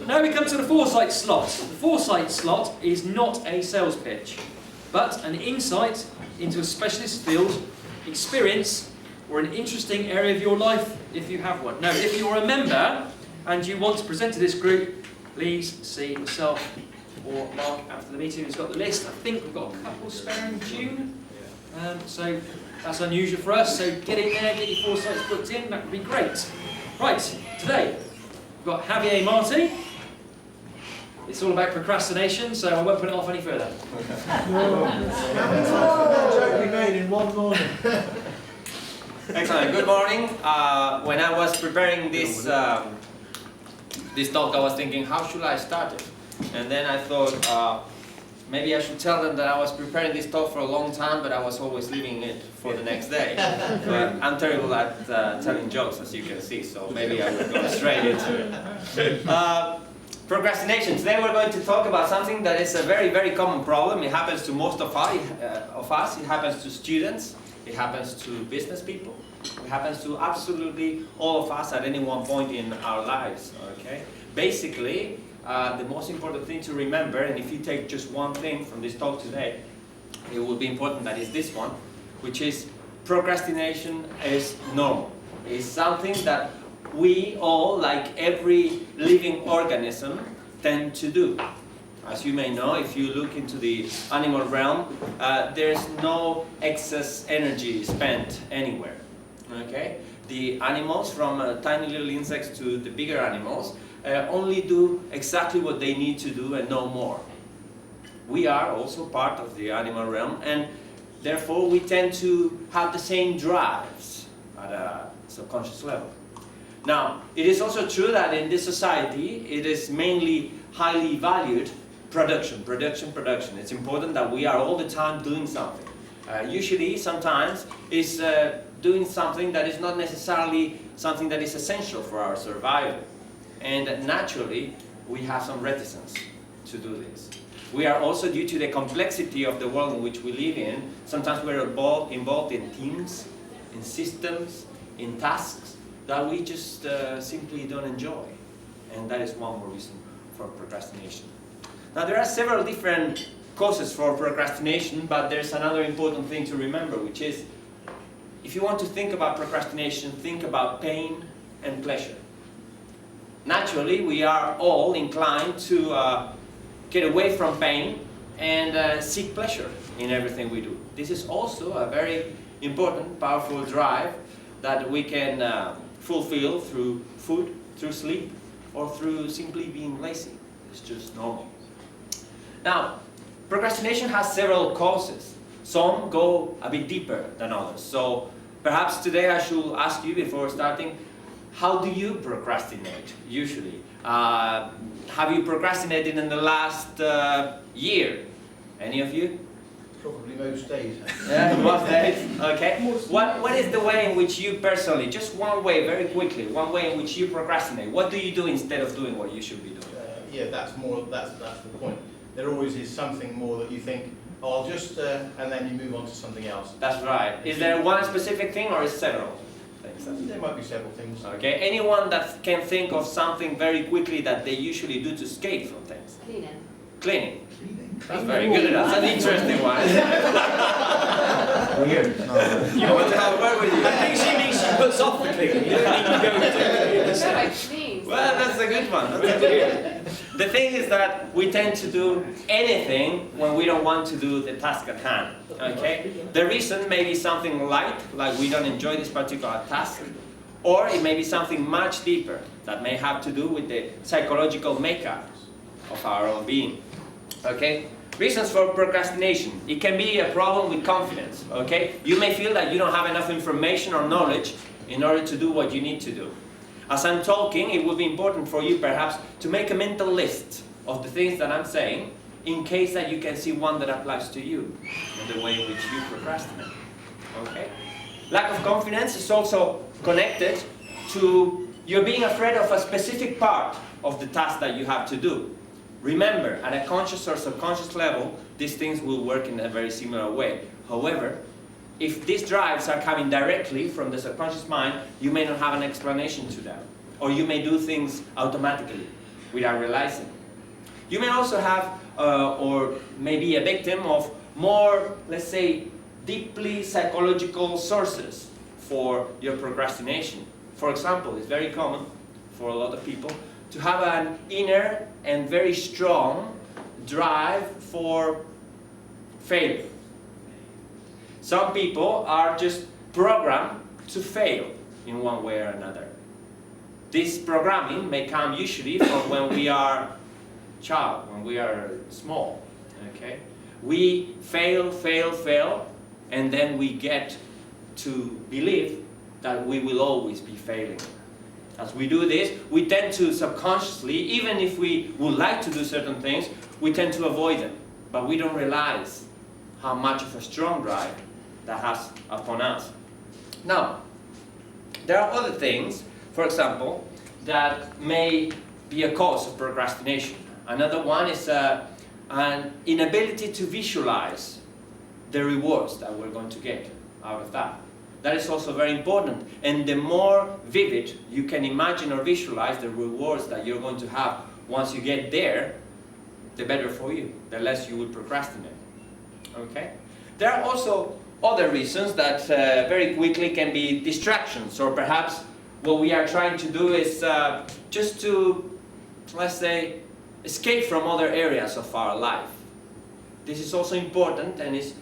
Now we come to the foresight slot. The foresight slot is not a sales pitch, but an insight into a specialist field, experience, or an interesting area of your life, if you have one. Now, if you're a member and you want to present to this group, please see myself or Mark after the meeting who's got the list. I think we've got a couple spare in June, so that's unusual for us. So get in there, get your foresights booked in, that would be great. Right, today we've got Javier Marti. It's all about procrastination, so I won't put it off any further. That joke we made in one morning. Excellent. Good morning. When I was preparing this talk, I was thinking, how should I start it? And then I thought, maybe I should tell them that I was preparing this talk for a long time, but I was always leaving it for the next day. But I'm terrible at telling jokes, as you can see, so maybe I will go straight into it. Procrastination. Today we're going to talk about something that is a very, very common problem. It happens to most of us. It happens to students. It happens to business people. It happens to absolutely all of us at any one point in our lives. Okay. Basically, the most important thing to remember, and if you take just one thing from this talk today, it will be important, that is this one, which is procrastination is normal. It's something that we all, like every living organism, tend to do. As you may know, if you look into the animal realm, there's no excess energy spent anywhere. Okay? The animals, from tiny little insects to the bigger animals, only do exactly what they need to do and no more. We are also part of the animal realm, and therefore we tend to have the same drives at a subconscious level. Now, it is also true that in this society, it is mainly highly valued production. It's important that we are all the time doing something. Usually, sometimes, is doing something that is not necessarily something that is essential for our survival. And naturally, we have some reticence to do this. We are also, due to the complexity of the world in which we live in, sometimes we're involved in teams, in systems, in tasks that we just simply don't enjoy. And that is one more reason for procrastination. Now, there are several different causes for procrastination, but there's another important thing to remember, which is, if you want to think about procrastination, think about pain and pleasure. Naturally, we are all inclined to get away from pain and seek pleasure in everything we do. This is also a very important, powerful drive that we can fulfill through food, through sleep, or through simply being lazy. It's just normal. Now, procrastination has several causes. Some go a bit deeper than others. So perhaps today I should ask you, before starting, how do you procrastinate usually? Have you procrastinated in the last year? Any of you? Probably most days. Yeah, most days. Okay. What is the way in which you personally, just one way, very quickly, one way in which you procrastinate? What do you do instead of doing what you should be doing? Yeah, that's the point. There always is something more that you think, oh, I'll just, and then you move on to something else. That's right. Is there one specific thing, or is several things? There might be several things. Okay. Anyone that can think of something very quickly that they usually do to escape from things? Cleaning. Cleaning. That's very good. That's an interesting one. Weird. You want to have a word with you? I think she means she puts off the cleaning. You don't need to go to Cleaning. Well, that's a good one. That's a good one. The thing is that we tend to do anything when we don't want to do the task at hand. Okay? The reason may be something light, like we don't enjoy this particular task, or it may be something much deeper that may have to do with the psychological makeup of our own being. Okay? Reasons for procrastination. It can be a problem with confidence. Okay? You may feel that you don't have enough information or knowledge in order to do what you need to do. As I'm talking, it would be important for you perhaps to make a mental list of the things that I'm saying, in case that you can see one that applies to you in the way in which you procrastinate. Okay? Lack of confidence is also connected to you're being afraid of a specific part of the task that you have to do. Remember, at a conscious or subconscious level, these things will work in a very similar way. However, if these drives are coming directly from the subconscious mind, you may not have an explanation to them. Or you may do things automatically. without realizing. You may also have, or maybe a victim of more, let's say, deeply psychological sources for your procrastination. For example, it's very common for a lot of people to have an inner and very strong drive for failure. Some people are just programmed to fail in one way or another. This programming may come usually from when we are child, when we are small. Okay? We fail, and then we get to believe that we will always be failing. As we do this, we tend to subconsciously, even if we would like to do certain things, we tend to avoid them. But we don't realize how much of a strong drive that has upon us. Now, there are other things, for example, that may be a cause of procrastination. Another one is an inability to visualize the rewards that we're going to get out of that. That is also very important. And the more vivid you can imagine or visualize the rewards that you're going to have once you get there, the better for you, the less you will procrastinate. Okay? There are also other reasons that very quickly can be distractions, or perhaps what we are trying to do is just to, let's say, escape from other areas of our life. This is also important and is